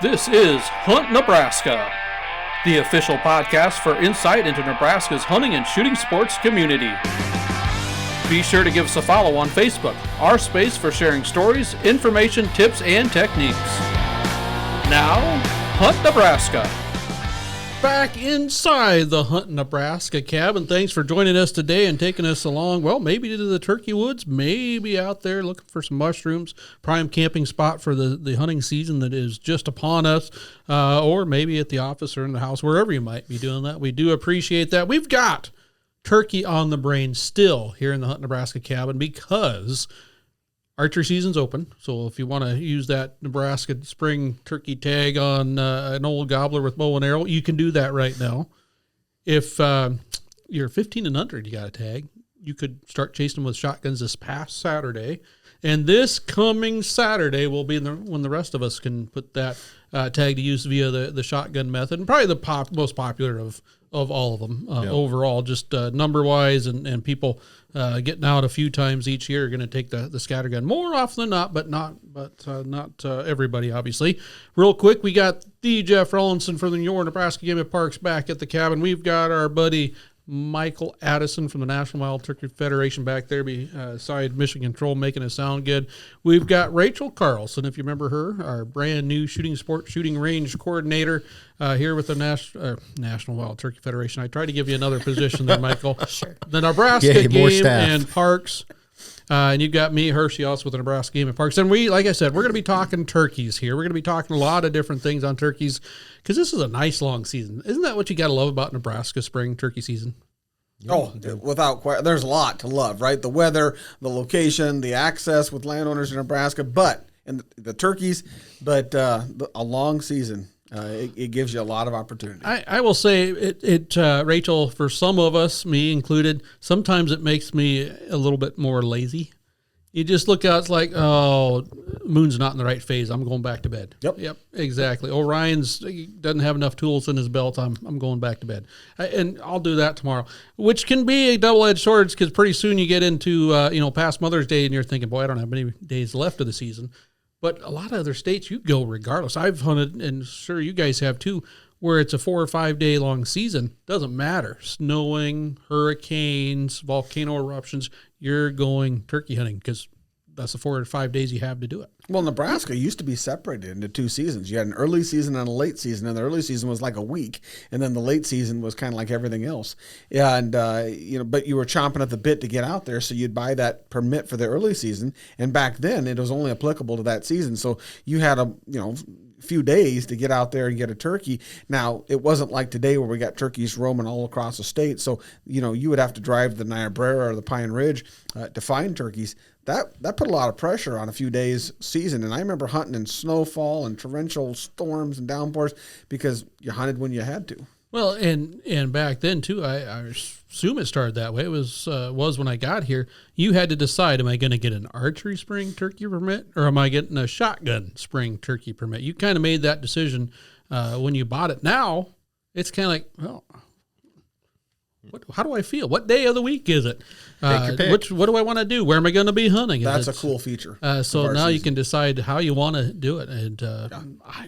This is Hunt Nebraska, the official podcast for insight into Nebraska's hunting and shooting sports community. Be sure to give us a follow on Facebook, our space for sharing stories, information, tips, and techniques. Now, Hunt Nebraska. Back inside the Hunt Nebraska cabin. Thanks for joining us today and taking us along, well, maybe to the turkey woods, maybe out there looking for some mushrooms, prime camping spot for the hunting season that is just upon us, or maybe at the office or in the house, wherever you might be doing that. We do appreciate that. We've got turkey on the brain still here in the Hunt Nebraska cabin because archery season's open. So if you want to use that Nebraska spring turkey tag on an old gobbler with bow and arrow, you can do that right now. If you're 15 and under, you got a tag. You could start chasing them with shotguns this past Saturday. And this coming Saturday will be when the rest of us can put that tag to use via the shotgun method. And probably the most popular of all of them overall, just number-wise and people getting out a few times each year are going to take the scattergun more often than not, but not everybody, obviously. Real quick, we got the Jeff Rollinson from the Your Nebraska Game and Parks back at the cabin. We've got our buddy Michael Addison from the National Wild Turkey Federation back there beside Mission Control making it sound good. We've got Rachel Carlson, if you remember her, our brand new shooting range coordinator here with the National Wild Turkey Federation. I tried to give you another position there, Michael. Sure. The Nebraska Game and Parks. And you've got me, Hershy, also with the Nebraska Game and Parks. And like I said, we're going to be talking turkeys here. We're going to be talking a lot of different things on turkeys because this is a nice long season. Isn't that what you got to love about Nebraska spring turkey season? Oh, without question. There's a lot to love, right? The weather, the location, the access with landowners in Nebraska, and the turkeys, but a long season. It gives you a lot of opportunity. I will say it Rachel, for some of us, me included, sometimes it makes me a little bit more lazy. You just look out, it's like, oh, moon's not in the right phase. I'm going back to bed. Yep, exactly. Orions doesn't have enough tools in his belt. I'm going back to bed. And I'll do that tomorrow, which can be a double-edged sword because pretty soon you get into, past Mother's Day and you're thinking, boy, I don't have many days left of the season. But a lot of other states, you go regardless. I've hunted, and sure you guys have too, where it's a 4 or 5 day long season. Doesn't matter. Snowing, hurricanes, volcano eruptions, you're going turkey hunting because that's the 4 or 5 days you have to do it. Well, Nebraska used to be separated into 2 seasons. You had an early season and a late season, and the early season was like a week, and then the late season was kind of like everything else. And but you were chomping at the bit to get out there, so you'd buy that permit for the early season. And back then, it was only applicable to that season, so you had a few days to get out there and get a turkey. Now, it wasn't like today where we got turkeys roaming all across the state, so you would have to drive the Niobrara or the Pine Ridge to find turkeys. That put a lot of pressure on a few days season, and I remember hunting in snowfall and torrential storms and downpours because you hunted when you had to. Well, and back then too, I assume it started that way. It was when I got here. You had to decide: am I going to get an archery spring turkey permit, or am I getting a shotgun spring turkey permit? You kind of made that decision when you bought it. Now it's kind of like, well, how do I feel? What day of the week is it? What do I want to do? Where am I going to be hunting? That's a cool feature. So now you can decide how you want to do it, and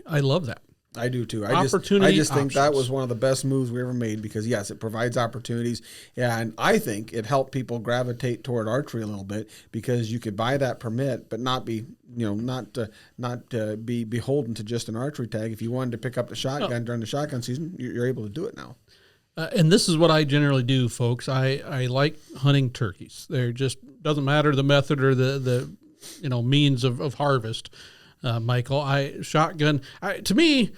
I love that. I do too. I just think that was one of the best moves we ever made because yes, it provides opportunities, and I think it helped people gravitate toward archery a little bit because you could buy that permit, but not be be beholden to just an archery tag. If you wanted to pick up the shotgun during the shotgun season, you're able to do it now. And this is what I generally do, folks. I like hunting turkeys. There just doesn't matter the method or the means of harvest. Michael, to me,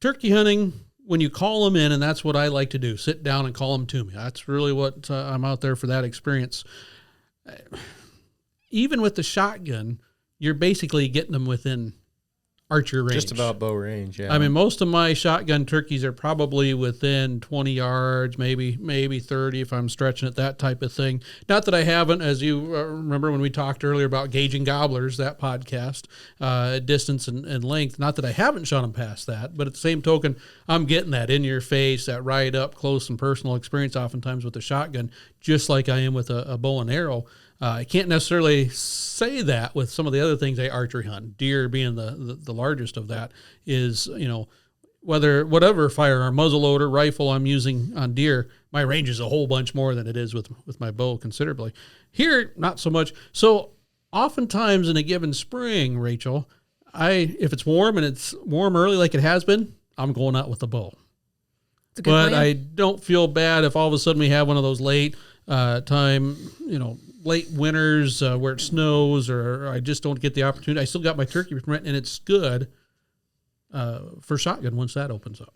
turkey hunting, when you call them in, and that's what I like to do, sit down and call them to me. That's really what I'm out there for, that experience. Even with the shotgun, you're basically getting them within archer range. Just about bow range, yeah. I mean, most of my shotgun turkeys are probably within 20 yards, maybe 30 if I'm stretching it, that type of thing. Not that I haven't, as you remember when we talked earlier about gauging gobblers, that podcast, distance and length. Not that I haven't shot them past that, but at the same token, I'm getting that in your face, that right up close and personal experience oftentimes with the shotgun, just like I am with a bow and arrow. I can't necessarily say that with some of the other things I archery hunt. Deer being the largest of that is, whatever firearm, muzzleloader, rifle I'm using on deer, my range is a whole bunch more than it is with my bow considerably. Here, not so much. So oftentimes in a given spring, Rachel, if it's warm and it's warm early like it has been, I'm going out with the bow. It's a good But plan. I don't feel bad if all of a sudden we have one of those late winters where it snows, or I just don't get the opportunity. I still got my turkey permit, and it's good for shotgun once that opens up.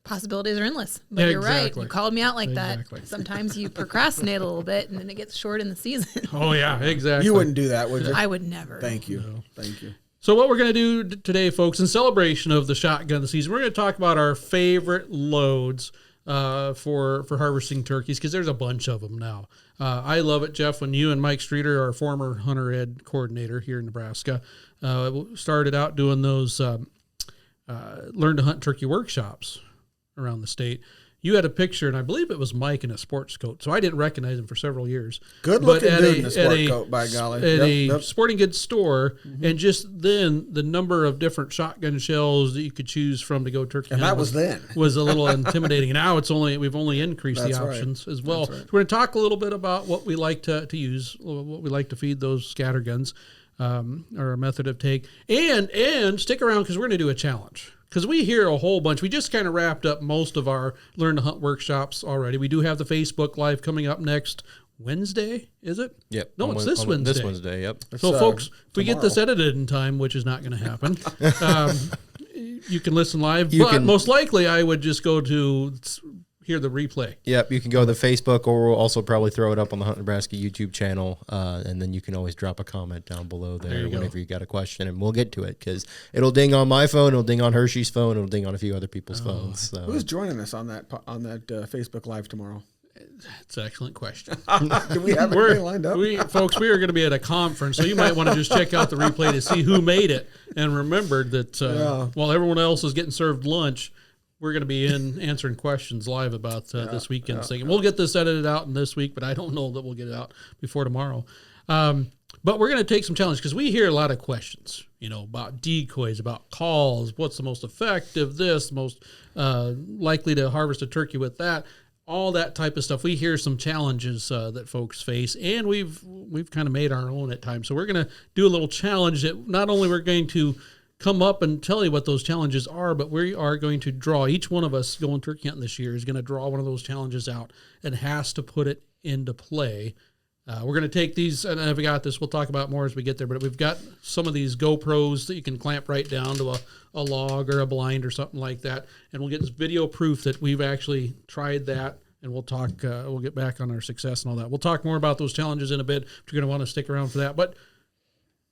Possibilities are endless. But you're right. Exactly. You called me out like Exactly. that. Sometimes you procrastinate a little bit, and then it gets short in the season. Oh, yeah, exactly. You wouldn't do that, would you? I would never. Thank you. Thank you. So what we're going to do today, folks, in celebration of the shotgun season, we're going to talk about our favorite loads for harvesting turkeys, because there's a bunch of them now. I love it, Jeff, when you and Mike Streeter, our former hunter ed coordinator here in Nebraska, started out doing those learn to hunt turkey workshops around the state. You had a picture, and I believe it was Mike in a sports coat, so I didn't recognize him for several years. Good looking dude in a sport coat, by golly. At a sporting goods store, and just then the number of different shotgun shells that you could choose from to go turkey And hunting that was then. was a little intimidating. Now we've only increased That's the right. options as well. That's right. So we're going to talk a little bit about what we like to use, what we like to feed those scatterguns, or a method of take, and stick around because we're going to do a challenge. Because we hear a whole bunch. We just kind of wrapped up most of our Learn to Hunt workshops already. We do have the Facebook Live coming up next Wednesday, is it? Yep. No, it's this Wednesday. This Wednesday, yep. So, folks, if we get tomorrow. this edited in time, which is not going to happen, you can listen live. You but can- most likely, I would just go to hear the replay. Yep, you can go to the Facebook, or we'll also probably throw it up on the Hunt Nebraska YouTube channel, and then you can always drop a comment down below There there you go. whenever you got a question, and we'll get to it, because it'll ding on my phone, it'll ding on Hershy's phone, it'll ding on a few other people's phones. So. Who's joining us on that Facebook Live tomorrow? It's an excellent question. Do we have anything lined up? Folks, we are going to be at a conference, so you might want to just check out the replay to see who made it, and remembered that while everyone else is getting served lunch, we're going to be answering questions live about this weekend's thing. And we'll get this edited out in this week, but I don't know that we'll get it out before tomorrow. But we're going to take some challenge, because we hear a lot of questions, about decoys, about calls, what's the most effective, most likely to harvest a turkey with that, all that type of stuff. We hear some challenges that folks face, and we've kind of made our own at times. So we're going to do a little challenge that not only we're going to come up and tell you what those challenges are, but we are going to draw, each one of us going turkey hunting this year is going to draw one of those challenges out and has to put it into play. We're going to take these, and I've got this, we'll talk about more as we get there, but we've got some of these GoPros that you can clamp right down to a log or a blind or something like that, and we'll get this video proof that we've actually tried that, and we'll talk, we'll get back on our success and all that. We'll talk more about those challenges in a bit, if you're going to want to stick around for that. But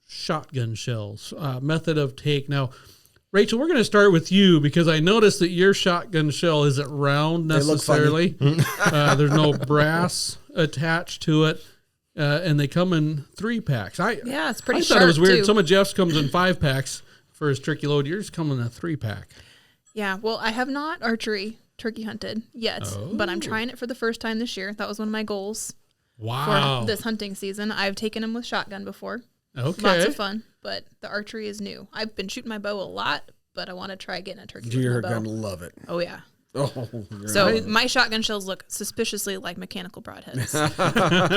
shotgun shells, method of take. Now, Rachel, we're going to start with you, because I noticed that your shotgun shell isn't round necessarily. There's no brass attached to it, and they come in 3-packs. It's pretty I sharp, thought it was weird. too. Some of Jeff's comes in 5-packs for his turkey load. Yours come in a 3-pack. Yeah, well, I have not archery turkey hunted yet, but I'm trying it for the first time this year. That was one of my goals Wow. for this hunting season. I've taken them with shotgun before. Okay. Lots of fun, but the archery is new. I've been shooting my bow a lot, but I want to try getting a turkey with You're my bow. going to love it. Oh, yeah. Oh, So my shotgun shells look suspiciously like mechanical broadheads.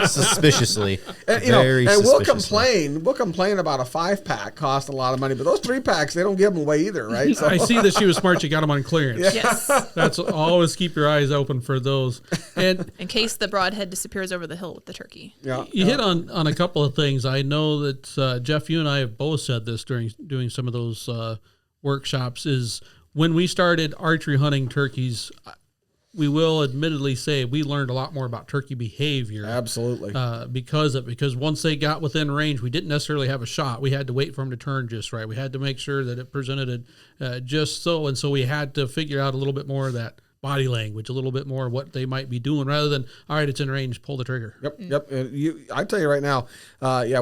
Suspiciously. And, Very and we'll suspiciously. complain about a 5-pack cost a lot of money, but those 3-packs, they don't give them away either, right? So, I see that she was smart. She got them on clearance. Yes. That's always keep your eyes open for those. And In case the broadhead disappears over the hill with the turkey. yeah, you hit on a couple of things. I know that, Jeff, you and I have both said this during doing some of those workshops, is when we started archery hunting turkeys, we will admittedly say we learned a lot more about turkey behavior. absolutely. Because once they got within range, we didn't necessarily have a shot. We had to wait for them to turn just right. We had to make sure that it presented it just so, and so we had to figure out a little bit more of that body language, a little bit more what they might be doing rather than, all right, it's in range, pull the trigger. Yep. I tell you right now,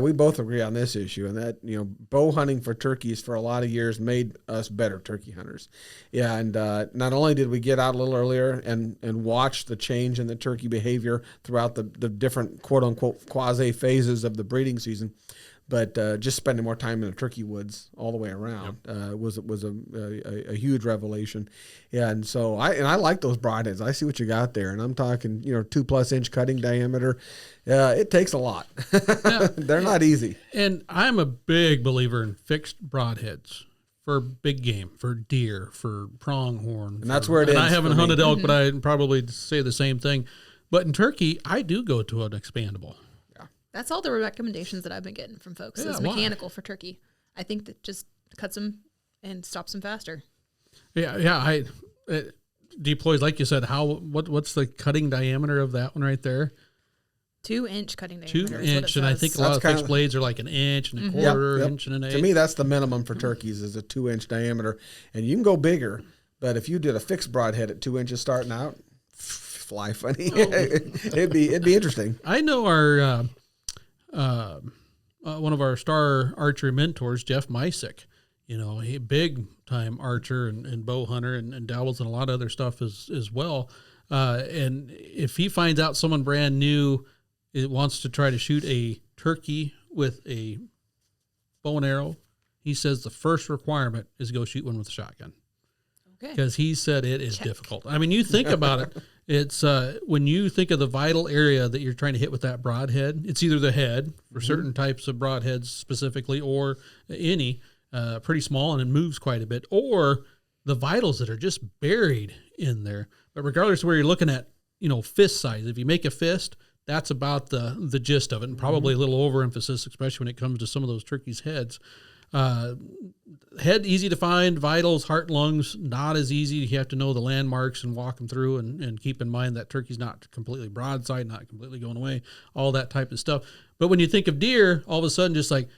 we both agree on this issue, and that, bow hunting for turkeys for a lot of years made us better turkey hunters. Yeah, and not only did we get out a little earlier and watch the change in the turkey behavior throughout the different quote unquote quasi phases of the breeding season, but just spending more time in the turkey woods all the way around was a huge revelation. Yeah, and so I like those broadheads. I see what you got there, and I'm talking 2+ inch cutting diameter. It takes a lot. They're not easy. And I'm a big believer in fixed broadheads for big game, for deer, for pronghorn. And that's where it is. And I haven't hunted elk, but I'd probably say the same thing. But in turkey, I do go to an expandable. That's all the recommendations that I've been getting from folks is mechanical for turkey. I think that just cuts them and stops them faster. Yeah. Deploys, like you said, what's the cutting diameter of that one right there? 2-inch cutting diameter. 2 inch, and I think a lot of fixed blades are like an inch and a quarter, inch and an eighth. To me, that's the minimum for turkeys is a 2-inch diameter, and you can go bigger. But if you did a fixed broadhead at 2 inches starting out, fly funny. it'd be interesting. I know our one of our star archery mentors, Jeff Mysick. He big time archer and bow hunter and dabbles in a lot of other stuff as well. And if he finds out someone brand new wants to try to shoot a turkey with a bow and arrow, he says the first requirement is go shoot one with a shotgun. Okay. Because he said it is difficult. I mean, you think about it. It's when you think of the vital area that you're trying to hit with that broadhead, it's either the head for certain types of broadheads specifically, or any pretty small and it moves quite a bit, or the vitals that are just buried in there. But regardless of where you're looking at, fist size, if you make a fist, that's about the gist of it, and probably a little overemphasis, especially when it comes to some of those turkeys' heads. Head easy to find, vitals, heart, lungs, not as easy. You have to know the landmarks and walk them through and keep in mind that turkey's not completely broadside, not completely going away, all that type of stuff. But when you think of deer, all of a sudden just like,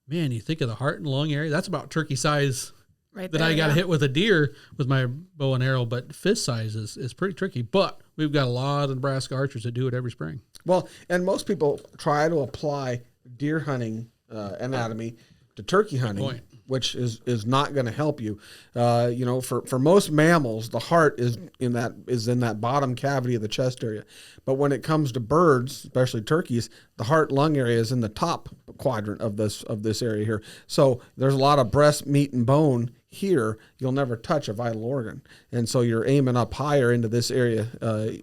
man, you think of the heart and lung area, that's about turkey size right that I got to hit with a deer with my bow and arrow, but fist size is pretty tricky. But we've got a lot of Nebraska archers that do it every spring. Well, and most people try to apply deer hunting anatomy to turkey hunting, which is not going to help you. For most mammals, the heart is in that bottom cavity of the chest area. But when it comes to birds, especially turkeys, the heart lung area is in the top quadrant of this area here. So there's a lot of breast meat and bone here. You'll never touch a vital organ, and so you're aiming up higher into this area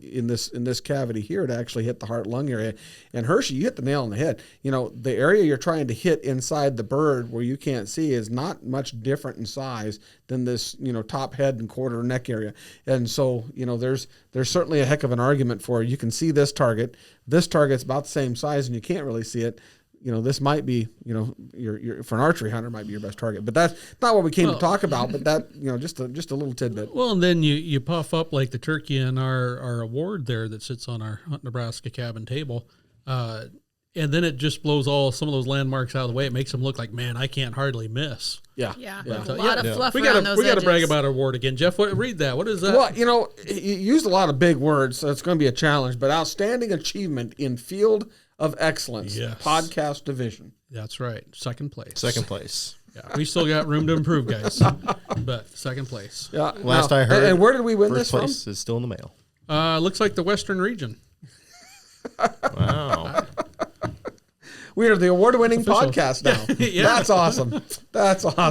in this cavity here to actually hit the heart lung area. And Hershey, you hit the nail on the head. The area you're trying to hit inside the bird where you can't see is not much different in size than this top head and quarter neck area. And so there's certainly a heck of an argument for you can see this target. This target's about the same size and you can't really see it. This might be, your for an archery hunter might be your best target, but that's not what we came to talk about. But that, just a little tidbit. Well, and then you puff up like the turkey in our award there that sits on our Hunt Nebraska cabin table, and then it just blows some of those landmarks out of the way. It makes them look like, man, I can't hardly miss. Yeah. A lot of fluff around those edges. We got to brag about our award again, Jeff. Read that. What is that? Well, you used a lot of big words, so it's going to be a challenge. But outstanding achievement in field of excellence, podcast division. That's right. Second place. Yeah, we still got room to improve, guys. But second place. Yeah. Last I heard. And where did we win this from? First place is still in the mail. Looks like the Western region. Wow. We are the award-winning podcast now. Yeah. That's awesome.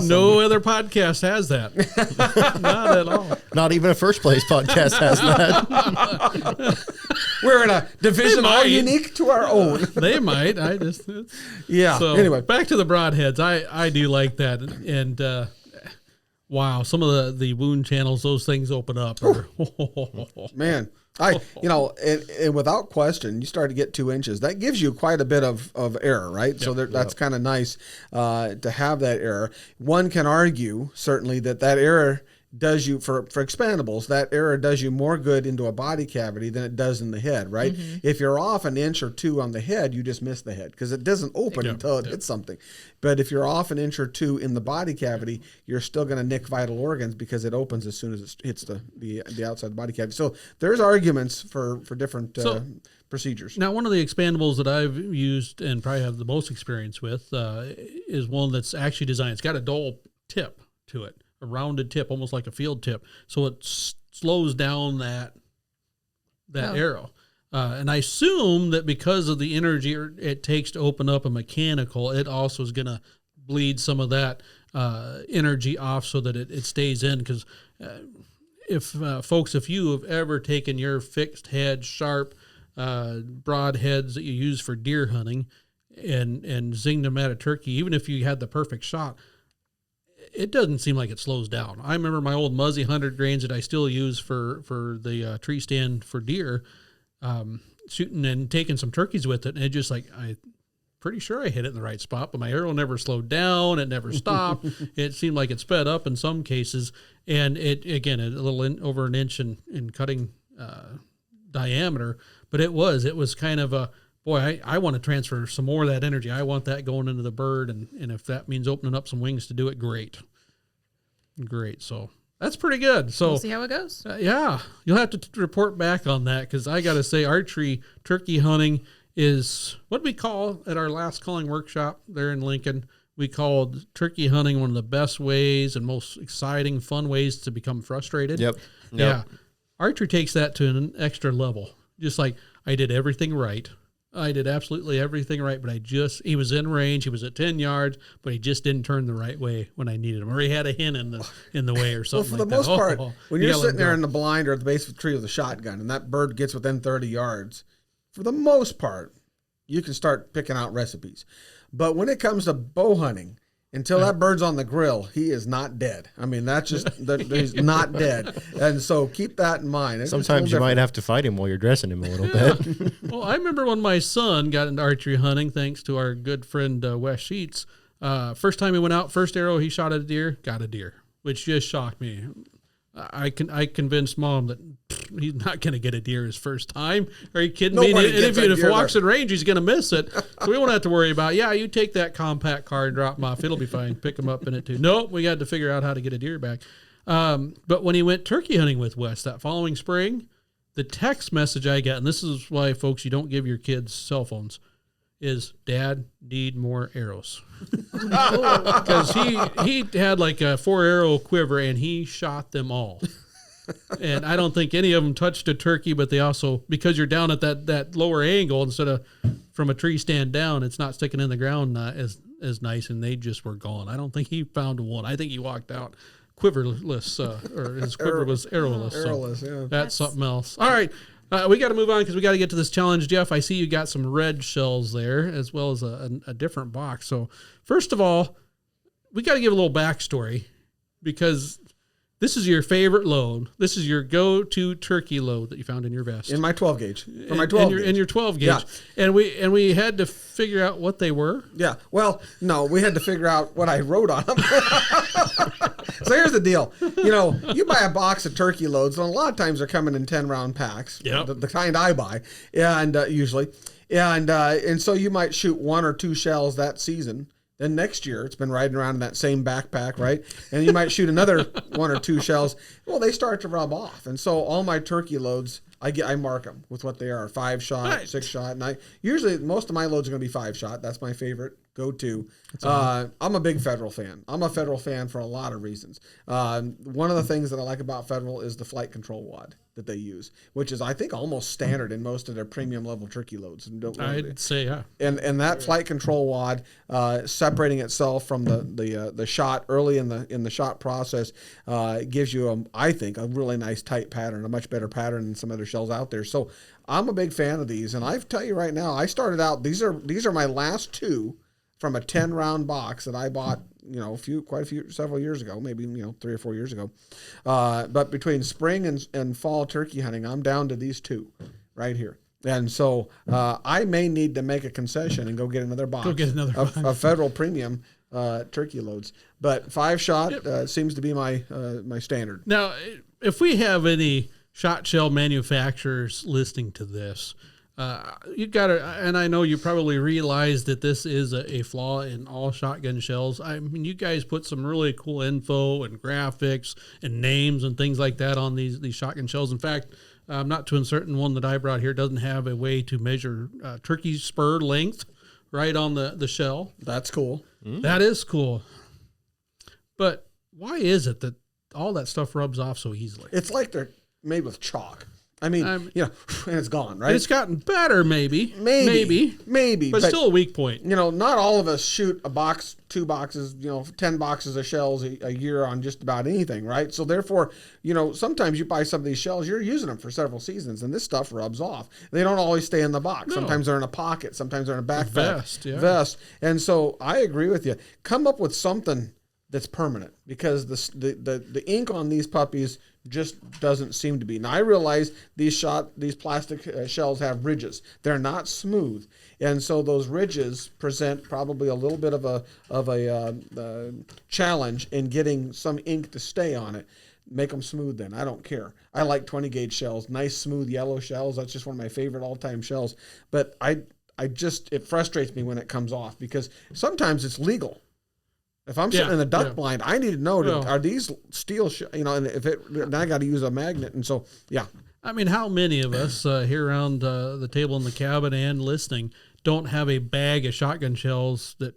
No other podcast has that. Not at all. Not even a first place podcast has that. We're in a division all unique to our own. They might. So, anyway, back to the broadheads. I do like that. And wow, some of the wound channels, those things open up. Man. And without question, you start to get 2 inches. That gives you quite a bit of error, right? Yep, so that's kind of nice to have that error. One can argue, certainly, that error does you for expandables, that arrow does you more good into a body cavity than it does in the head, right? If you're off an inch or two on the head, you just miss the head because it doesn't open until it hits something. But if you're off an inch or two in the body cavity, you're still going to nick vital organs because it opens as soon as it hits the outside the body cavity. So there's arguments for different procedures. Now, one of the expandables that I've used and probably have the most experience with is one that's actually designed. It's got a dull tip to it, a rounded tip, almost like a field tip. So it slows down that arrow. And I assume that because of the energy it takes to open up a mechanical, it also is going to bleed some of that energy off so that it stays in. Because if you have ever taken your fixed head, sharp, broad heads that you use for deer hunting and zinged them at a turkey, even if you had the perfect shot, it doesn't seem like it slows down. I remember my old Muzzy 100 grains that I still use for the tree stand for deer, shooting and taking some turkeys with it, and it just like, I'm pretty sure I hit it in the right spot, but my arrow never slowed down, it never stopped. It seemed like it sped up in some cases, and it again a little over an inch in cutting diameter, but it was kind of a, boy, I want to transfer some more of that energy. I want that going into the bird, and if that means opening up some wings to do it, great. So that's pretty good. So we'll see how it goes. Yeah, you'll have to report back on that, because I got to say, archery turkey hunting is what we call at our last calling workshop there in Lincoln. We called turkey hunting one of the best ways and most exciting, fun ways to become frustrated. Yep. Yeah. Archery takes that to an extra level. Just like, I did everything right. I did absolutely everything right, but he was in range. He was at 10 yards, but he just didn't turn the right way when I needed him, or he had a hen in the way or something. Well, for the most part, when you're sitting there in the blind or at the base of the tree with a shotgun and that bird gets within 30 yards, for the most part, you can start picking out recipes. But when it comes to bow hunting, until that bird's on the grill, he is not dead. I mean, that's just, he's not dead. And so keep that in mind. Sometimes you might have to fight him while you're dressing him a little bit. Well, I remember when my son got into archery hunting, thanks to our good friend Wes Sheets. First time he went out, first arrow he shot at a deer, got a deer, which just shocked me. I convinced Mom that he's not going to get a deer his first time. Are you kidding me? And if he walks in range, he's going to miss it. So we won't have to worry about, you take that compact car and drop him off. It'll be fine. Pick him up in it too. Nope, we got to figure out how to get a deer back. But when he went turkey hunting with Wes that following spring, the text message I got, and this is why, folks, you don't give your kids cell phones, is, Dad, need more arrows. Because he had like a 4-arrow quiver and he shot them all. And I don't think any of them touched a turkey, but they also, because you're down at that lower angle, instead of from a tree stand down, it's not sticking in the ground as nice, and they just were gone. I don't think he found one. I think he walked out quiverless, or his quiver was arrowless. Arrowless, yeah. That's something else. All right. We got to move on because we got to get to this challenge. Jeff, I see you got some red shells there as well as a different box. So first of all, we got to give a little backstory, because this is your favorite load. This is your go-to turkey load that you found in your vest. In my 12 gauge. For my 12 gauge. In your 12 gauge. Yeah. And we had to figure out what they were. Yeah. Well, no, we had to figure out what I wrote on them. So here's the deal. You buy a box of turkey loads, and a lot of times they're coming in 10-round packs. Yep. The kind I buy, and usually. And so you might shoot 1 or 2 shells that season. Then next year, it's been riding around in that same backpack, right? And you might shoot another 1 or 2 shells. Well, they start to rub off. And so all my turkey loads, I mark them with what they are: 5-shot, Right. 6-shot. And usually most of my loads are going to be 5-shot. That's my favorite go-to. I'm a big Federal fan. I'm a Federal fan for a lot of reasons. One of the things that I like about Federal is the flight control wad that they use, which is, I think, almost standard in most of their premium level turkey loads. I'd say, yeah. And that flight control wad, separating itself from the shot early in the shot process, gives you I think a really nice tight pattern, a much better pattern than some other shells out there. So I'm a big fan of these, and I tell you right now, I started out, these are my last 2 from a 10-round box that I bought, several years ago, maybe 3 or 4 years ago. But between spring and fall turkey hunting, I'm down to these 2 right here. And so I may need to make a concession and go get another box. Go get another box. A Federal premium turkey loads. But 5-shot seems to be my my standard. Now, if we have any shot shell manufacturers listening to this, you got to, and I know you probably realize that this is a flaw in all shotgun shells. I mean, you guys put some really cool info and graphics and names and things like that on these shotgun shells. In fact, not to insert in one that I brought here, doesn't have a way to measure turkey spur length right on the shell. That's cool. That is cool. But why is it that all that stuff rubs off so easily? It's like they're made with chalk. I mean, and it's gone, right? It's gotten better, maybe. But still a weak point. Not all of us shoot a box, 2 boxes, 10 boxes of shells a year on just about anything, right? So therefore, sometimes you buy some of these shells, you're using them for several seasons, and this stuff rubs off. They don't always stay in the box. No. Sometimes they're in a pocket. Sometimes they're in a backpack. Vest. And so I agree with you. Come up with something that's permanent, because the ink on these puppies just doesn't seem to be. Now I realize these plastic shells have ridges. They're not smooth, and so those ridges present probably a little bit of a challenge in getting some ink to stay on it. Make them smooth then. I don't care. I like 20 gauge shells, nice smooth yellow shells. That's just one of my favorite all-time shells. But it frustrates me when it comes off, because sometimes it's legal. If I'm sitting in the duck blind, I need to know, are these steel, and then I got to use a magnet. And so, I mean, how many of us here around the table in the cabin and listening don't have a bag of shotgun shells that,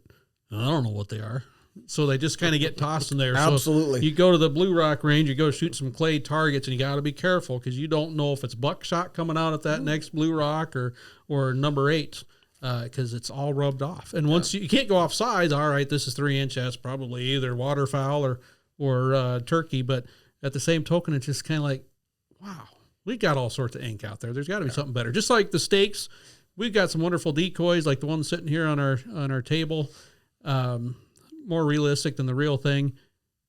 I don't know what they are. So they just kind of get tossed in there. Absolutely. So you go to the Blue Rock range, you go shoot some clay targets, and you got to be careful, because you don't know if it's buckshot coming out at that next Blue Rock or number 8. Because it's all rubbed off. And once you can't go off sides, all right, this is 3-inch, that's probably either waterfowl or turkey. But at the same token, it's just kind of like, wow, we got all sorts of ink out there. There's got to be something better. Just like the stakes, we've got some wonderful decoys, like the one sitting here on our table, more realistic than the real thing.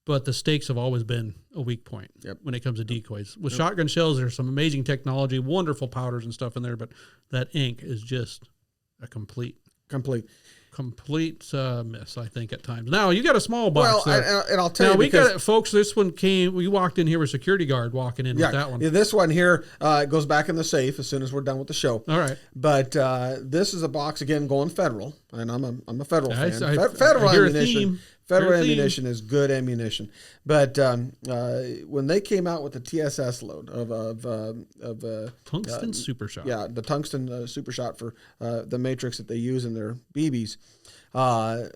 But the stakes have always been a weak point when it comes to decoys. With shotgun shells, there's some amazing technology, wonderful powders and stuff in there, but that ink is just a complete miss, I think, at times. Now, you got a small box. Well, and I'll tell you, we got it, folks. This one we walked in here with security guard walking in with that one. Yeah, this one here goes back in the safe as soon as we're done with the show. All right. But this is a box, again, going federal, and I'm a federal fan. Federal ammunition. Federal ammunition is good ammunition. But when they came out with the TSS load of tungsten super shot. Yeah, the tungsten super shot for the matrix that they use in their BBs.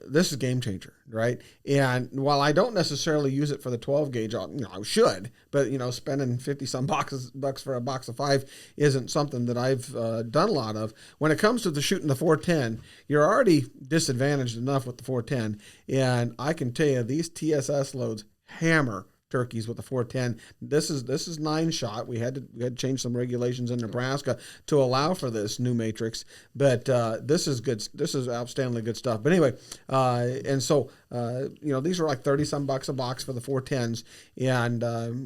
This is a game changer, right? And while I don't necessarily use it for the 12 gauge, I should, but spending 50 some bucks for a box of 5 isn't something that I've done a lot of. When it comes to the shooting the 410, you're already disadvantaged enough with the 410, and I can tell you these TSS loads hammer turkeys with the 410. This is 9-shot. We had to change some regulations in Nebraska to allow for this new matrix, but this is good. This is outstandingly good stuff. But anyway, and so these are like 30 some bucks a box for the 410s, and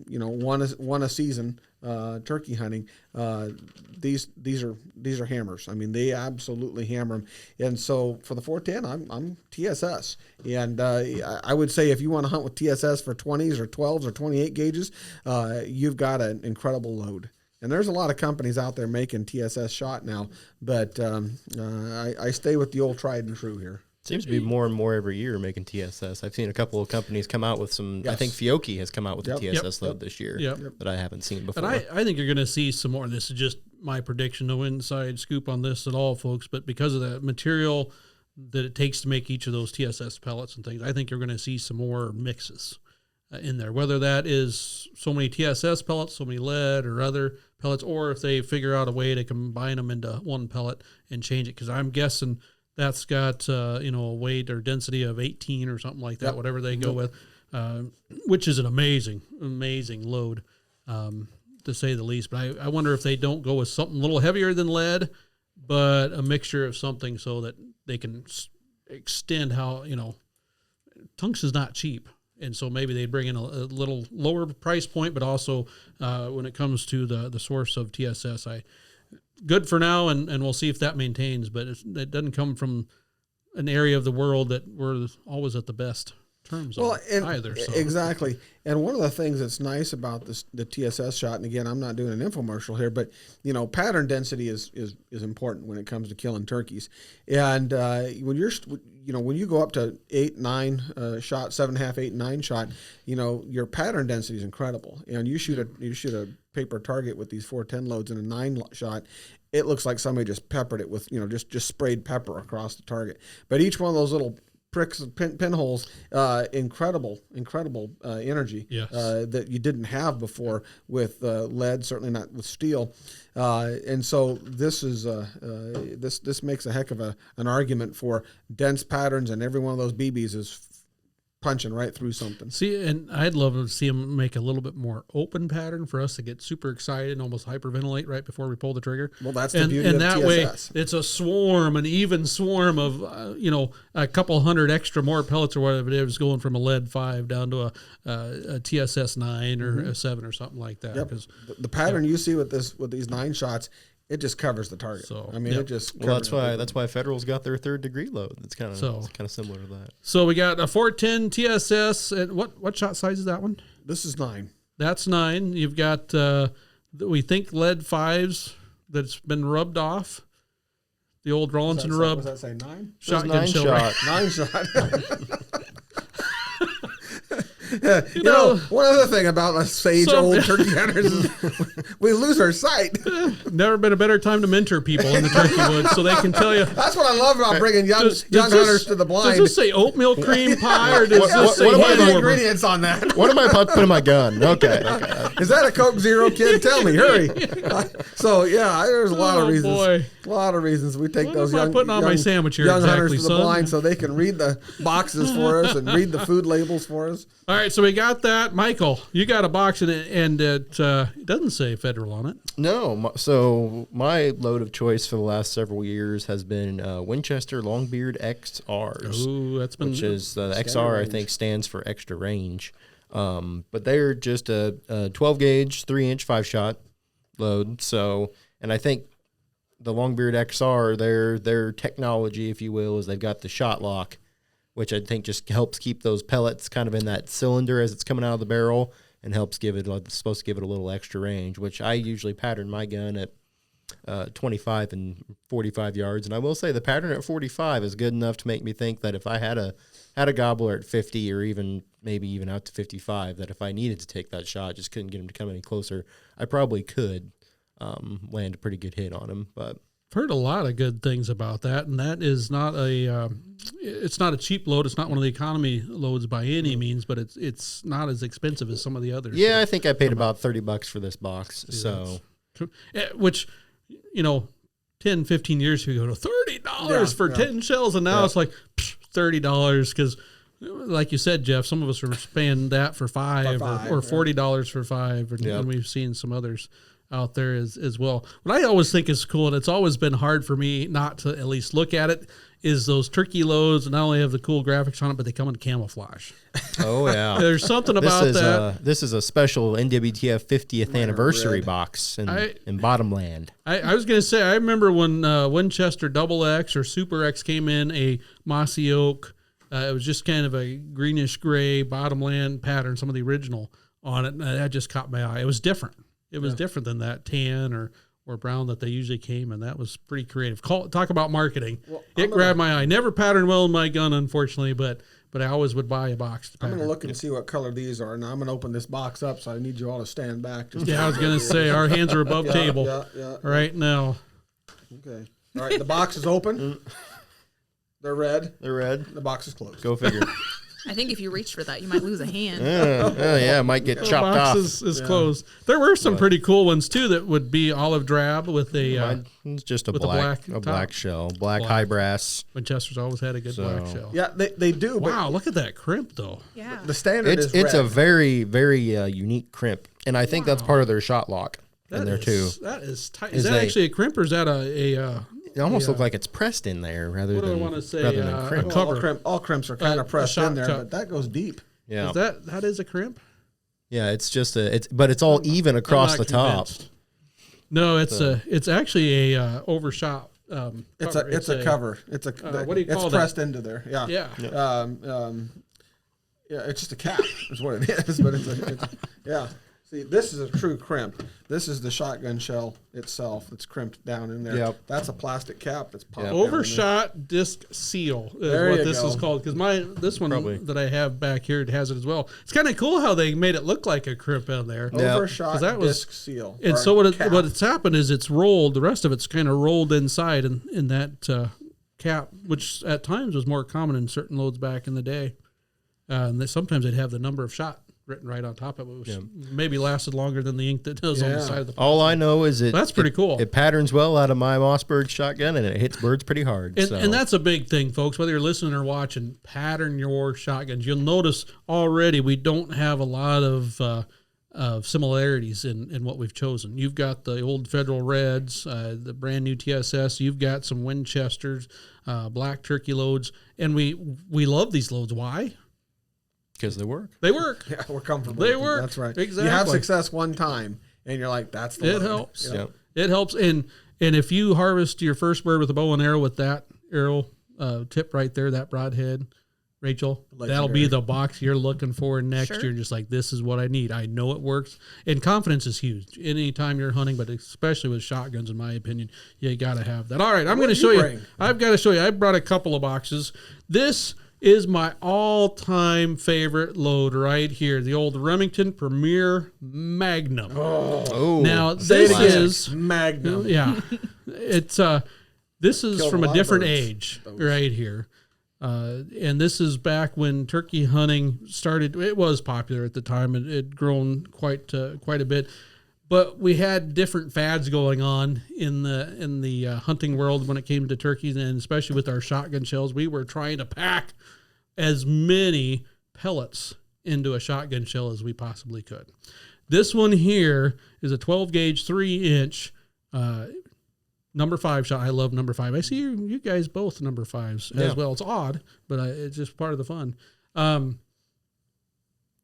one a season turkey hunting. These are hammers. I mean, they absolutely hammer them. And so for the 410, I'm TSS. And I would say if you want to hunt with TSS for 20s or 12s or 28 gauges, you've got an incredible load. And there's a lot of companies out there making TSS shot now, but I stay with the old tried and true here. Seems to be more and more every year making TSS. I've seen a couple of companies come out with some. Yes. I think Fiocchi has come out with a TSS load this year that I haven't seen before. And I think you're going to see some more. This is just my prediction, no inside scoop on this at all, folks. But because of the material that it takes to make each of those TSS pellets and things, I think you're going to see some more mixes in there. Whether that is so many TSS pellets, so many lead or other pellets, or if they figure out a way to combine them into one pellet and change it. Because I'm guessing that's got a weight or density of 18 or something like that, whatever they go with, which is an amazing load, to say the least. But I wonder if they don't go with something a little heavier than lead, but a mixture of something so that they can extend how, tungsten's not cheap. And so maybe they bring in a little lower price point, but also when it comes to the source of TSS, good for now, and we'll see if that maintains. But it doesn't come from an area of the world that we're always at the best terms on either. So. Exactly. And one of the things that's nice about the TSS shot, and again, I'm not doing an infomercial here, but pattern density is important when it comes to killing turkeys. And when you go up to 8, 9 shot, 7.5, 8, 9 shot, your pattern density is incredible. And you shoot a paper target with these 410 loads in a 9 shot. It looks like somebody just peppered it with, just sprayed pepper across the target. But each one of those little pricks, pinholes, incredible energy that you didn't have before with lead, certainly not with steel. And so this is this makes a heck of an argument for dense patterns, and every one of those BBs is punching right through something. See, and I'd love to see them make a little bit more open pattern for us to get super excited and almost hyperventilate right before we pull the trigger. Well, that's the beauty of that TSS. Way, it's an even swarm of, a couple hundred extra more pellets or whatever it is, going from a lead 5 down to a TSS 9 or a 7 or something like that. Yep. The pattern you see with these 9 shots, it just covers the target. So it just that's why Federal's got their 3rd degree load. It's kind of similar to that. So we got a 410 TSS. And what shot size is that one? This is 9. That's 9. You've got we think lead 5s that's been rubbed off. The old Rawlinson rub. Does that say 9? Shotgun shot. 9 shot. One other thing about us old turkey hunters is we lose our sight. Never been a better time to mentor people in the turkey woods, so they can tell you. That's what I love about bringing young hunters to the blind. Does this say oatmeal cream pie, or does this say what are the ingredients on that? What am I about to put in my gun? Okay. Is that a Coke Zero, kid? Tell me, hurry. There's a lot of reasons. Boy. A lot of reasons we take those young my sandwich here young exactly, hunters to the blind so they can read the boxes for us and read the food labels for us. All right, so we got that. Michael, you got a box in it, and it doesn't say Federal on it. No. So my load of choice for the last several years has been Winchester Longbeard XRs. Ooh, that's been... Which is, the XR, range. I think, stands for extra range. But they're just a 12-gauge, 3-inch, 5-shot load. So, and I think the Longbeard XR, their technology, if you will, is they've got the shot lock, which I think just helps keep those pellets kind of in that cylinder as it's coming out of the barrel, and helps it's supposed to give it a little extra range, which I usually pattern my gun at 25 and 45 yards. And I will say the pattern at 45 is good enough to make me think that if I had a gobbler at 50 or maybe even out to 55, that if I needed to take that shot, just couldn't get him to come any closer, I probably could land a pretty good hit on him. But I've heard a lot of good things about that, and that is not it's not a cheap load. It's not one of the economy loads by any means, but it's not as expensive as some of the others. Yeah, I think I paid about $30 for this box. So, which, 10, 15 years ago, $30 for 10 shells, and now it's like $30 because, like you said, Jeff, some of us are paying that for five or $40 for 5, and we've seen some others out there as well. What I always think is cool, and it's always been hard for me not to at least look at it, is those turkey loads. And not only have the cool graphics on it, but they come in camouflage. Oh, yeah. There's something about that. This is a special NWTF 50th anniversary box in Bottomland. I was going to say, I remember when Winchester Double X or Super X came in, a mossy oak. It was just kind of a greenish gray Bottomland pattern, some of the original on it. And that just caught my eye. It was different. It was different than that tan or brown that they usually came, and that was pretty creative. Talk about marketing. Well, it grabbed my eye. Never patterned well in my gun, unfortunately, but I always would buy a box. I'm going to look and see what color these are. Now I'm going to open this box up, so I need you all to stand back. I was going to say, our hands are above table right now. Okay. All right, the box is open. They're red. The box is closed. Go figure. I think if you reached for that, you might lose a hand. It might get chopped off. The box is closed. There were some pretty cool ones, too, that would be olive drab with a... it's just a black shell, black high brass. Winchester's always had a good black shell. Yeah, they do. Wow, look at that crimp, though. Yeah. The standard is It's red. a very, very unique crimp, and I think that's part of their shot lock in there, too. That is tight. Is that actually a crimp, or is that a it almost looks like it's pressed in there rather than crimp. All crimps are kind of pressed in there, but that goes deep. Yeah, that is a crimp. Yeah, it's just but it's all even across the top. No, it's actually a overshot It's a cover. It's a what do you call it's that? pressed into there. Yeah. Yeah. Yeah, it's just a cap is what it is, but it's yeah. See, this is a true crimp. This is the shotgun shell itself that's crimped down in there. Yep. That's a plastic cap that's popped. Overshot disc seal is There what you this go. is called. Because this one Probably. that I have back here, it has it as well. It's kind of cool how they made it look like a crimp on there. Overshot 'Cause that was- disc seal. And or so what cap. it's happened is it's rolled. The rest of it's kind of rolled inside in that cap, which at times was more common in certain loads back in the day. And sometimes they'd have the number of shot written right on top of it, which maybe lasted longer than the ink that does on the side of the. All I know is That's pretty cool. It patterns well out of my Mossberg shotgun, and it hits birds pretty hard. And that's a big thing, folks. Whether you're listening or watching, pattern your shotguns. You'll notice already we don't have a lot of similarities in what we've chosen. You've got the old Federal Reds, the brand new TSS. You've got some Winchesters, Black Turkey loads, and we love these loads. Why? because they work. They work. Yeah, we're comfortable. They with it. work. That's right. Exactly. You have success one time, and you're like, that's the It load. helps. Yeah. It helps. And if you harvest your first bird with a bow and arrow with that arrow tip right there, that broadhead, Rachel, that'll be the box you're looking for next Sure. year. Just like, this is what I need. I know it works. And confidence is huge. Anytime you're hunting, but especially with shotguns, in my opinion, you got to have that. All right, I'm going to show you. bring? I've got to show you. I brought a couple of boxes. This is my all-time favorite load right here, the old Remington Premier Magnum. Oh, Now, Say it this again. is... Magnum. Yeah. It's this is Killed from a a lot of different birds. age right here. And this is back when turkey hunting started. It was popular at the time. It had grown quite a bit. But we had different fads going on in the hunting world when it came to turkeys, and especially with our shotgun shells. We were trying to pack as many pellets into a shotgun shell as we possibly could. This one here is a 12 gauge 3-inch number 5 shot. I love number 5. I see you guys both number 5s as well. It's odd, but it's just part of the fun.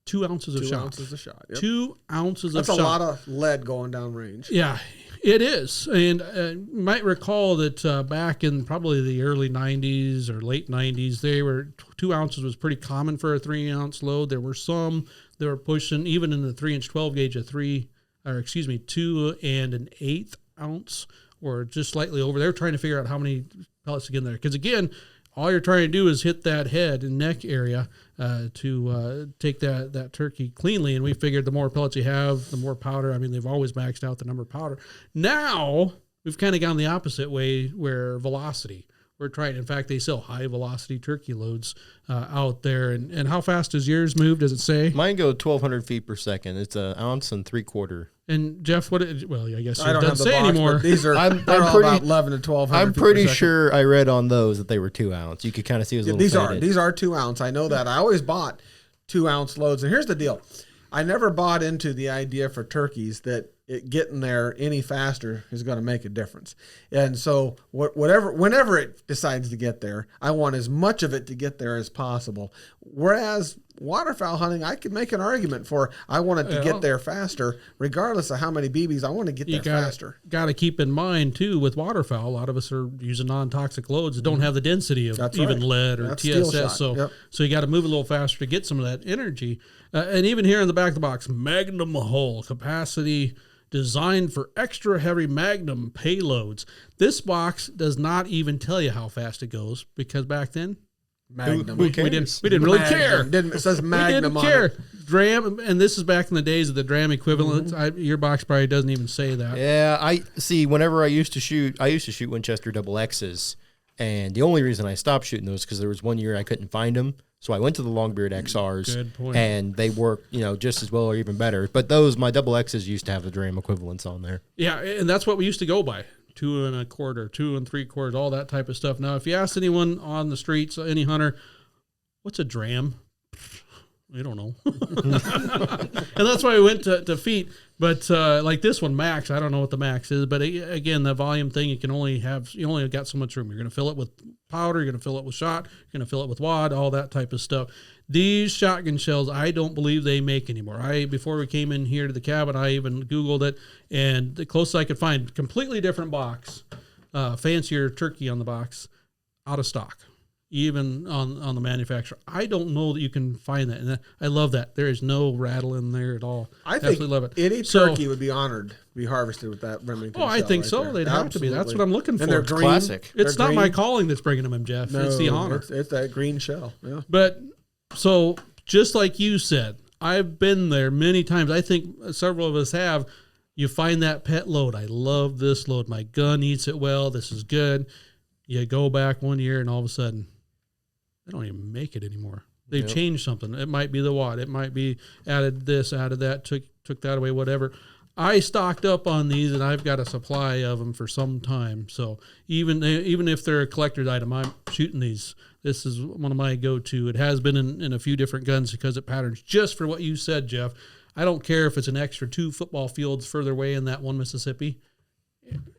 2 ounces of 2 shot. ounces of shot. Yep. 2 ounces That's of a shot. lot of lead going down range. Yeah, it is. And you might recall that back in probably the early 90s or late 90s, 2 ounces was pretty common for a 3-ounce load. There were some that were pushing, even in the 3-inch 12 gauge, 2 1/8 ounce, or just slightly over. They were trying to figure out how many pellets to get in there. Because again, all you're trying to do is hit that head and neck area to take that turkey cleanly. And we figured the more pellets you have, the more powder. I mean, they've always maxed out the number of powder. Now we've kind of gone the opposite way, where velocity. We're trying. In fact, they sell high velocity turkey loads out there. And how fast does yours move? Does it say? Mine go 1,200 feet per second. It's 1 ounce and 3/4. And Jeff, I guess I it don't doesn't have the say box, anymore. but these are I'm they're all pretty- about 11 to 1,200. I'm feet per pretty second. sure I read on those that they were 2 ounce. You could kind of see it was a little faded. These are 2 ounce. I know that. I always bought 2 ounce loads. And here's the deal. I never bought into the idea for turkeys that getting there any faster is going to make a difference. And so whenever it decides to get there, I want as much of it to get there as possible. Whereas waterfowl hunting, I could make an argument for I want it to get there faster, regardless of how many BBs. I want to get there faster. Got to keep in mind too, with waterfowl, a lot of us are using non-toxic loads that don't have the density of That's even right. lead or That's steel TSS. shot. So you got to move a little faster to get some of that energy. And even here in the back of the box, Magnum hull capacity, designed for extra heavy Magnum payloads. This box does not even tell you how fast it goes, because back then Magnum. we didn't really care. It says We Magnum didn't on care. it. Dram, and this is back in the days of the dram equivalent. Your box probably doesn't even say that. Yeah, I see. Whenever I used to shoot Winchester double X's, and the only reason I stopped shooting those because there was one year I couldn't find them, so I went to the Longbeard XRs. Mm, Good point. And they work, just as well or even better. But my double X's used to have the dram equivalents on there. Yeah, and that's what we used to go by. 2 1/4, 2 3/4, all that type of stuff. Now, if you ask anyone on the streets, any hunter, what's a dram? I don't know. And that's why we went to feet. But like this one, max, I don't know what the max is. But again, the volume thing, you only got so much room. You're going to fill it with powder. You're going to fill it with shot. You're going to fill it with wad, all that type of stuff. These shotgun shells, I don't believe they make anymore. Before we came in here to the cabin, I even Googled it. And the closest I could find, completely different box. fancier turkey on the box, out of stock, even on the manufacturer. I don't know that you can find that. And I love that. There is no rattle in there at all. I think absolutely love it. Any turkey would be honored to be harvested with that Remington I shell think right so. there. They'd have to be. That's what I'm looking for. And they're It's green. classic. It's They're not my green. calling that's bringing them in, Jeff. No, it's the honor. It's that green shell. Yeah. But so just like you said, I've been there many times. I think several of us have. You find that pet load. I love this load. My gun eats it well. This is good. You go back one year and all of a sudden, they don't even make it anymore. They've changed something. It might be the wad. It might be added this, added that, took that away, whatever. I stocked up on these, and I've got a supply of them for some time. So even if they're a collector's item, I'm shooting these. This is one of my go-to. It has been in a few different guns because it patterns just for what you said, Jeff. I don't care if it's an extra 2 football fields further away in that one Mississippi.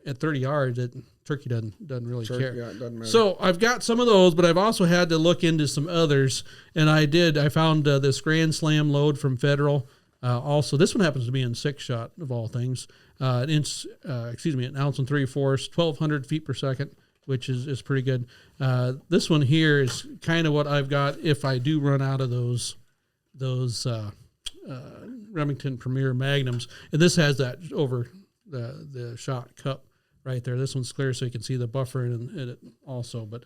At 30 yards, turkey doesn't really care. Yeah, it doesn't matter. So I've got some of those, but I've also had to look into some others, and I found this Grand Slam load from Federal. Also, this one happens to be in 6-shot of all things. An ounce and 3/4, 1,200 feet per second, which is pretty good. This one here is kind of what I've got if I do run out of those Remington Premier Magnums, and this has that over the shot cup right there. This one's clear so you can see the buffer in it also. But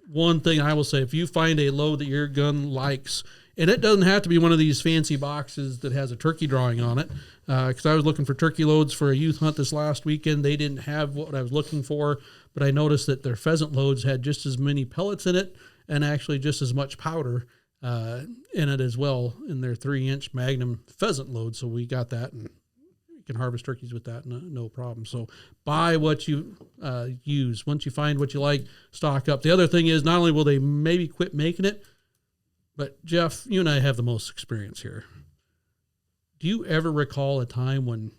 one thing I will say, if you find a load that your gun likes, and it doesn't have to be one of these fancy boxes that has a turkey drawing on it, because I was looking for turkey loads for a youth hunt this last weekend. They didn't have what I was looking for, but I noticed that their pheasant loads had just as many pellets in it and actually just as much powder in it as well in their 3-inch Magnum pheasant load. So we got that, and you can harvest turkeys with that, no problem. So buy what you use. Once you find what you like, stock up. The other thing is, not only will they maybe quit making it, but Jeff, you and I have the most experience here. Do you ever recall a time when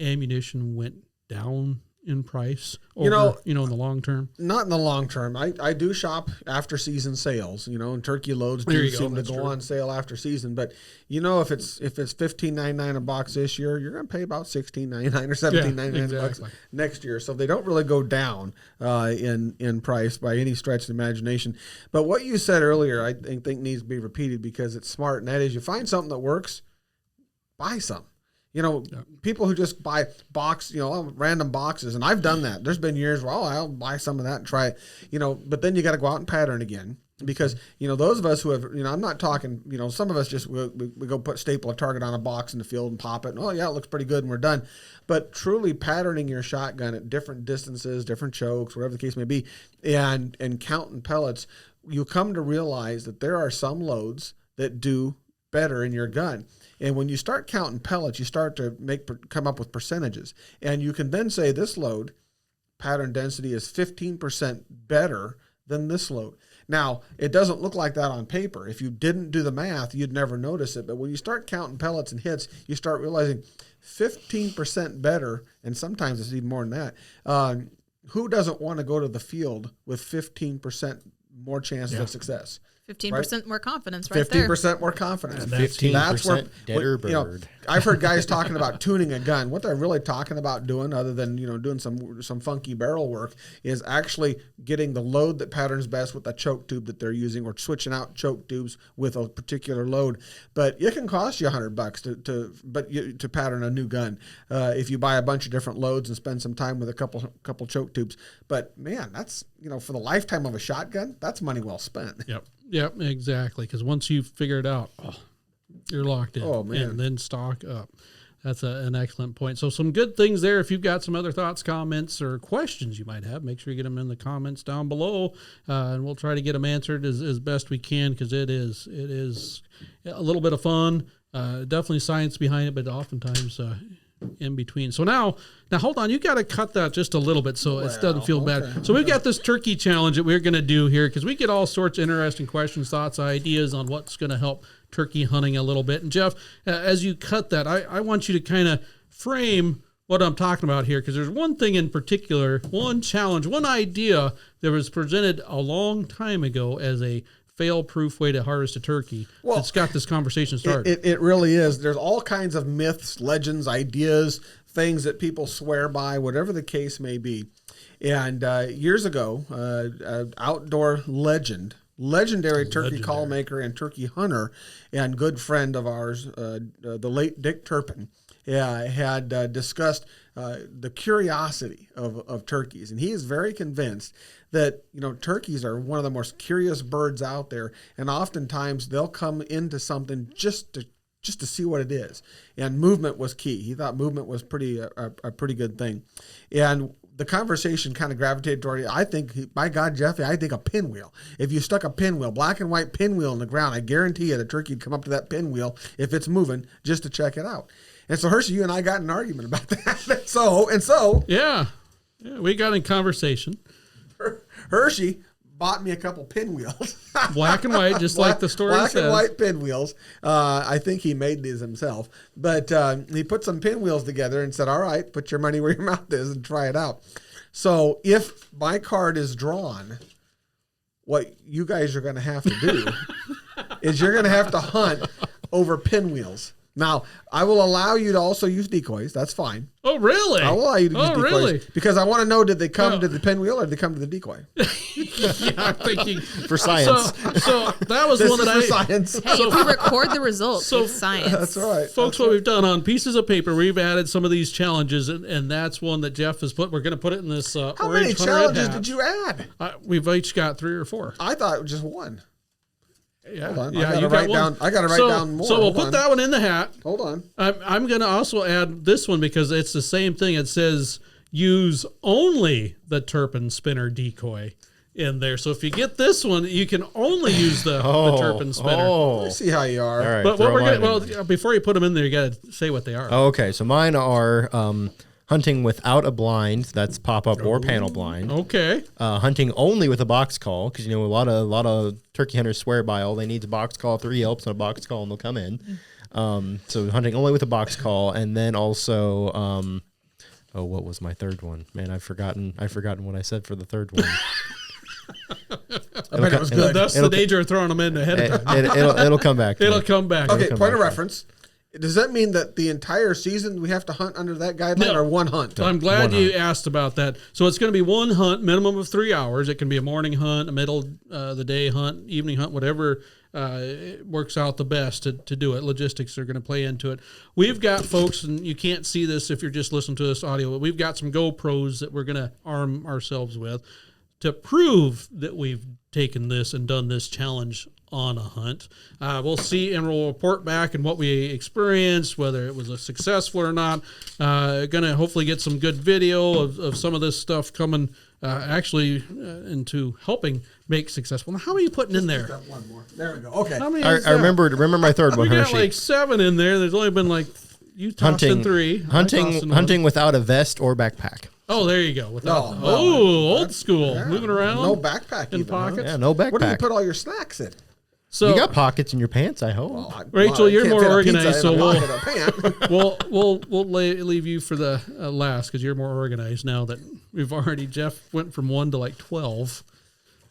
ammunition went down in price over, in the long term? Not in the long term. I do shop after season sales, and turkey loads do seem to go on sale after season. But if it's $15.99 a box this year, you're going to pay about $16.99 or $17.99 bucks next year. So they don't really go down in price by any stretch of the imagination. But what you said earlier, I think needs to be repeated because it's smart, and that is, you find something that works, buy some. People who just buy random boxes, and I've done that. There's been years where I'll buy some of that and try it, but then you got to go out and pattern again because, those of us who have, I'm not talking, some of us just, we go staple a target on a box in the field and pop it. And, it looks pretty good and we're done. But truly patterning your shotgun at different distances, different chokes, whatever the case may be, and counting pellets, you come to realize that there are some loads that do better in your gun. And when you start counting pellets, you start to come up with percentages. And you can then say this load, pattern density is 15% better than this load. Now, it doesn't look like that on paper. If you didn't do the math, you'd never notice it. But when you start counting pellets and hits, you start realizing 15% better, and sometimes it's even more than that. Who doesn't want to go to the field with 15% more chances of success? 15% more confidence right there. 15% more confidence. 15% deader bird. I've heard guys talking about tuning a gun. What they're really talking about doing, other than doing some funky barrel work, is actually getting the load that patterns best with the choke tube that they're using, or switching out choke tubes with a particular load. But it can cost you $100 to pattern a new gun if you buy a bunch of different loads and spend some time with a couple choke tubes. But man, that's for the lifetime of a shotgun, that's money well spent. Yep, exactly. Because once you figure it out, you're locked in. Oh, man. And then stock up. That's an excellent point. So some good things there. If you've got some other thoughts, comments, or questions you might have, make sure you get them in the comments down below, and we'll try to get them answered as best we can, because it is a little bit of fun. Definitely science behind it, but oftentimes in between. So now hold on, you got to cut that just a little bit so it doesn't feel bad. So we've got this turkey challenge that we're going to do here, because we get all sorts of interesting questions, thoughts, ideas on what's going to help turkey hunting a little bit. And Jeff, as you cut that, I want you to kind of frame what I'm talking about here, because there's one thing in particular, one challenge, one idea that was presented a long time ago as a fail-proof way to harvest a turkey. Well, it's got this conversation started. It really is. There's all kinds of myths, legends, ideas, things that people swear by, whatever the case may be. And years ago, outdoor legendary turkey call maker and turkey hunter and good friend of ours, the late Dick Turpin, had discussed the curiosity of turkeys. And he is very convinced that, turkeys are one of the most curious birds out there. And oftentimes they'll come into something just to see what it is. And movement was key. He thought movement was a pretty good thing. And the conversation kind of gravitated toward, I think, by God, Jeffy, I think a pinwheel. If you stuck a pinwheel, black and white pinwheel in the ground, I guarantee you the turkey would come up to that pinwheel if it's moving just to check it out. And so, Hershey, you and I got in an argument about that. So. Yeah, we got in conversation. Hershey bought me a couple pinwheels. Black and white, just like the story says. Black and white pinwheels. I think he made these himself. But he put some pinwheels together and said, all right, put your money where your mouth is and try it out. So if my card is drawn, what you guys are going to have to do is you're going to have to hunt over pinwheels. Now, I will allow you to also use decoys. That's fine. Oh, really? I will allow you to use decoys. Really? Because I want to know, did they come to the pinwheel or did they come to the decoy? Yeah, I'm thinking. For science. So that was one that for science. Hey, if we record the results, it's science. That's right. Folks, what we've done on pieces of paper, we've added some of these challenges, and that's one that Jeff has put. We're going to put it in this How orange many challenges did you add? We've each got 3 or 4. I thought it was just one. Yeah, Hold on. yeah, I got to write down more. So we'll Hold put on. that one in the hat. Hold on. I'm going to also add this one because it's the same thing. It says use only the Turpin spinner decoy in there. So if you get this one, you can only use the Turpin spinner. Let's see how you are. All right, But what we're going before you put them in there, you got to say what they are. Okay, so mine are hunting without a blind, that's pop-up or panel blind. Okay. Hunting only with a box call, because a lot of turkey hunters swear by all they need is a box call, 3 yelps, and a box call, and they'll come in. So hunting only with a box call, and then also, what was my third one? Man, I've forgotten what I said for the third one. I bet it was good. That's the danger of throwing them in ahead of time. It'll come back. It'll come back. Okay, come point of back. reference. Does that mean that the entire season we have to hunt under that guideline or one hunt? I'm glad you asked about that. So it's going to be one hunt, minimum of 3 hours. It can be a morning hunt, a middle the day hunt, evening hunt, whatever it works out the best to do it. Logistics are going to play into it. We've got folks, and you can't see this if you're just listening to this audio, but we've got some GoPros that we're going to arm ourselves with to prove that we've taken this and done this challenge on a hunt. We'll see and we'll report back on what we experienced, whether it was a successful or not. Going to hopefully get some good video of some of this stuff coming into helping make successful. Now, how many are you putting in there? One more. There we go. Okay. How many I is that? remember my third one, We got Hershey. like 7 in there. There's only been like, you tossed in 3. I tossed in one. Hunting without a vest or backpack. Oh, there you go. No, old school. Moving around. No backpack in even, huh? pockets. Yeah, no backpack. Where do you put all your snacks in? So You got pockets in your pants, I hope. Rachel, you're more organized, so we'll. we'll leave you for the last because you're more organized now that we've already. Jeff went from 1 to like 12.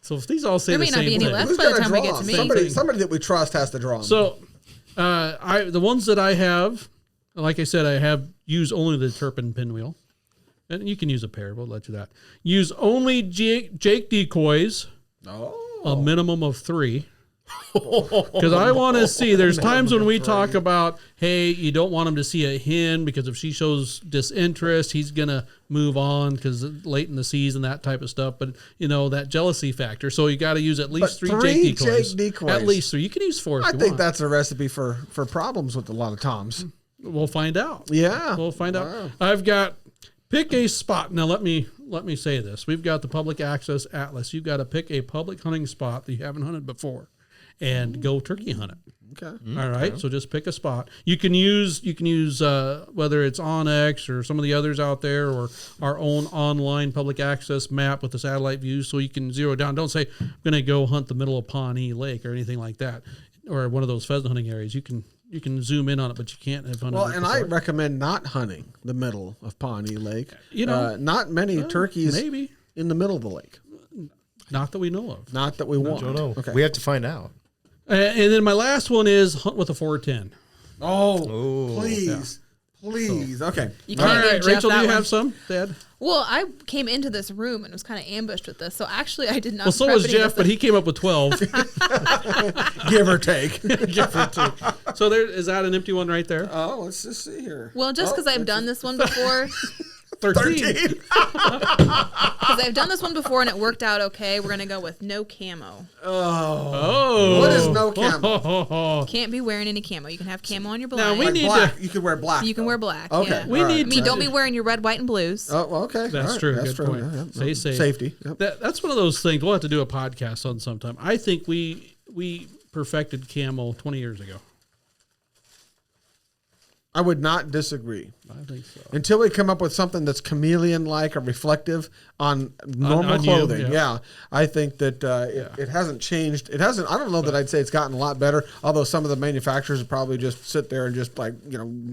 So if these all say There the may not same be any thing. left Who's by the gonna time we draw get to 'em? me. Somebody that we trust has to draw them. So the ones that I have, like I said, I have used only the Turpin pinwheel. And you can use a pair. We'll let you that. Use only Jake decoys, a minimum of 3. Because I want to see, there's times when we talk about, hey, you don't want him to see a hen because if she shows disinterest, he's going to move on because late in the season, that type of stuff. But, that jealousy factor. So you got to use at least 3 Jake decoys. At least 3. You can use 4 if I you think want. that's a recipe for problems with a lot of toms. We'll find out. Yeah. We'll find out. I've got, pick a spot. Now, let me say this. We've got the public access atlas. You've got to pick a public hunting spot that you haven't hunted before and go turkey hunt it. Okay. All right. So just pick a spot. You can use whether it's OnX or some of the others out there or our own online public access map with the satellite view so you can zero down. Don't say, I'm going to go hunt the middle of Pawnee Lake or anything like that or one of those pheasant hunting areas. You can zoom in on it, but you can't have hunted. Well, it and before. I recommend not hunting the middle of Pawnee Lake. Not many turkeys maybe in the middle of the lake. Not that we know of. Not that we want. Don't know. Okay. We have to find out. And then my last one is hunt with a 410. Oh, please. Please. Okay. You All can't right, give Jeff Rachel, do that you one. have some, Dad? Well, I came into this room and was kind of ambushed with this, so actually I did not. Well, so prep was any of Jeff, this. but he came up with 12. Give or take. Give or take. So there is that an empty one right there? Oh, let's just see here. Well, just because I've done this one before, 13. because I've done this one before and it worked out okay, we're gonna go with no camo. Oh. What is no camo? Oh. Can't be wearing any camo. You can have camo on your Now, blind. we Like need black. to- You could wear black. You can though. wear black. Okay. Yeah. We All right. need I mean, don't be wearing your red, white, and blues. Oh, well, okay. That's All right. true. That's Good true. point. Yeah, yeah. Stay safe. Safety. Yep. That's one of those things. We'll have to do a podcast on sometime. I think we perfected camo 20 years ago. I would not disagree. I think so. Until we come up with something that's chameleon-like or reflective on normal on you, clothing. yeah. I think that it hasn't changed. It hasn't. I don't know that I'd say it's gotten a lot better. Although some of the manufacturers would probably just sit there and just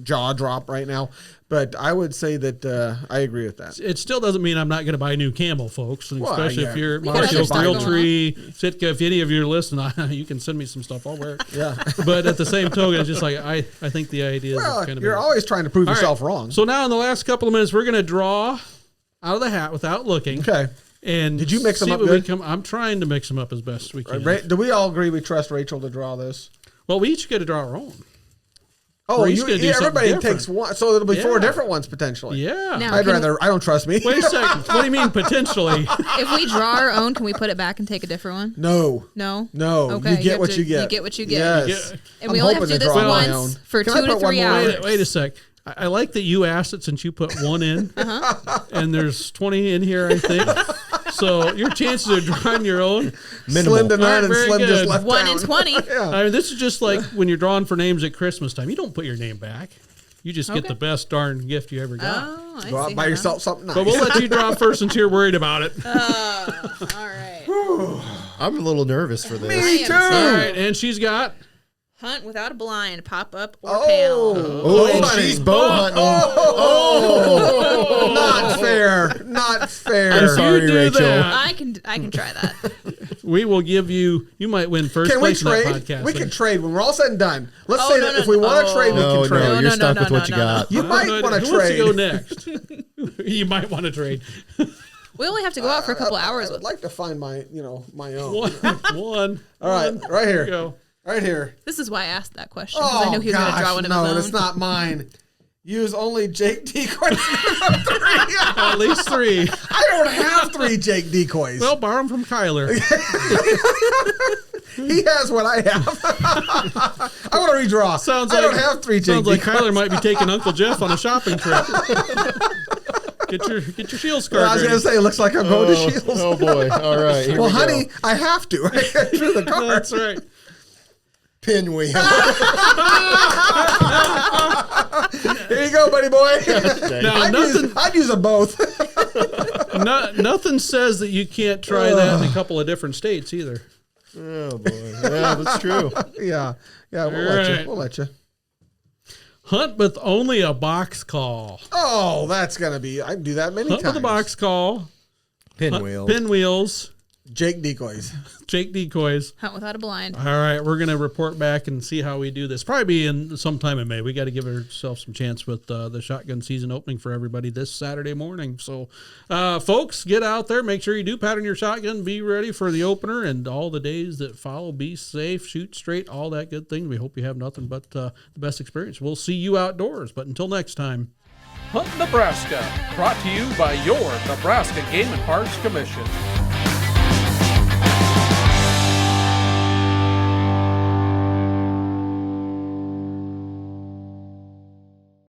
jaw drop right now. But I would say that I agree with that. It still doesn't mean I'm not going to buy new camo, folks. And Well, especially yeah. if you're got Marshall, other stuff going Realtree, Sitka, if any of you are listening, you can send me some stuff. I'll wear it. Yeah. But at the same token, it's just like I think the idea is Well, kind of you're always trying to prove All right. yourself wrong. So now in the last couple of minutes, we're going to draw out of the hat without looking. Okay. And Did you mix them see up what good? I'm trying to mix them up as best as we can. Do we all agree we trust Rachel to draw this? Well, we each get to draw our own. Oh, We're each gonna do something everybody different. takes one, so it'll be four Yeah. different ones potentially. Yeah. Now- I'd rather. I don't trust me. Wait a second. What do you mean potentially? If we draw our own, can we put it back and take a different one? No. No. No. Okay. You get have what to- you get. You get what you get. Yes. And we only have to do this once for Can I 2 to put one 3 more? hours. Wait a sec. I like that you asked it since you put one in, and there's 20 in here, I think. So your chances of drawing your own Minimal. Slim to none All right, and very Slim just good. left 1 town. in 20. I mean, this is just like when you're drawing for names at Christmas time. You don't put your name back. You just get Okay. the best darn gift you ever got. Oh, I Go out see and buy how yourself something nice. But we'll let you draw first since you're worried about it. that- All right. I'm a little nervous for this. Me too. All right, and she's got. Hunt without a blind, pop up or Oh. panel. Oh, and buddy. she's bow hunting. Not fair. Not fair. I'm sorry, you do Rachel. that, I can try that. we will give you. You might win first Can we place in that trade? podcast. We can trade when we're all said and done. Let's Oh, say no, that no, if we want to no. trade, we No, can trade. no, No, you're no, stuck no, with no, what you no, got. You might want to Who wants to go trade. next? You might want to trade. We only have to go out for a couple I hours would with. like to find my own. One. All right, right Here here. you go. Right here. This is why I asked that question because I knew he was going to draw one of no, his own. it's not mine. Use only Jake decoys. At least 3. I don't have 3 Jake decoys. Well, borrow them from Kyler. He has what I have. I want to redraw. I don't have 3 Jake Sounds like decoys. Kyler might be taking Uncle Jeff on a shopping trip. Get your Shields card I was ready. going to say, it looks like I'm going to Shields. Oh boy! All right. Here Well, we go. honey, I have to. I drew the card. That's right. Pinwheel. Here you go, buddy boy. Now, I'd use them both. nothing says that you can't try that in a couple of different states either. Oh boy! Yeah, that's true. Yeah, we'll right. let you. Hunt with only a box call. Oh, that's gonna be. I can do that many Hunt times. with a box call. Pinwheel. Pinwheels. Jake decoys. Jake decoys. Hunt without a blind. All right, we're going to report back and see how we do this. Probably be in sometime in May. We got to give ourselves some chance with the shotgun season opening for everybody this Saturday morning. So, folks, get out there. Make sure you do pattern your shotgun. Be ready for the opener and all the days that follow. Be safe, shoot straight, all that good thing. We hope you have nothing but the best experience. We'll see you outdoors. But until next time. Hunt Nebraska, brought to you by your Nebraska Game and Parks Commission.